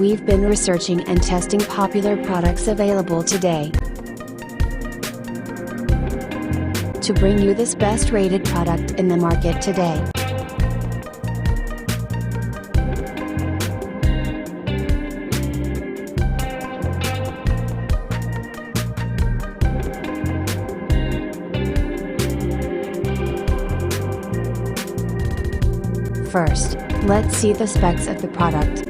we've been researching and testing popular products available today to bring you this best rated product in the market today. First, let's see the specs of the product.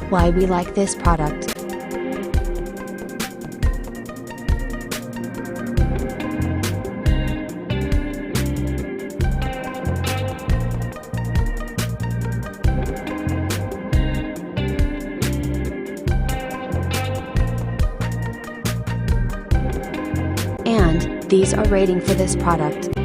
Why we like this product. And these are rating for this product.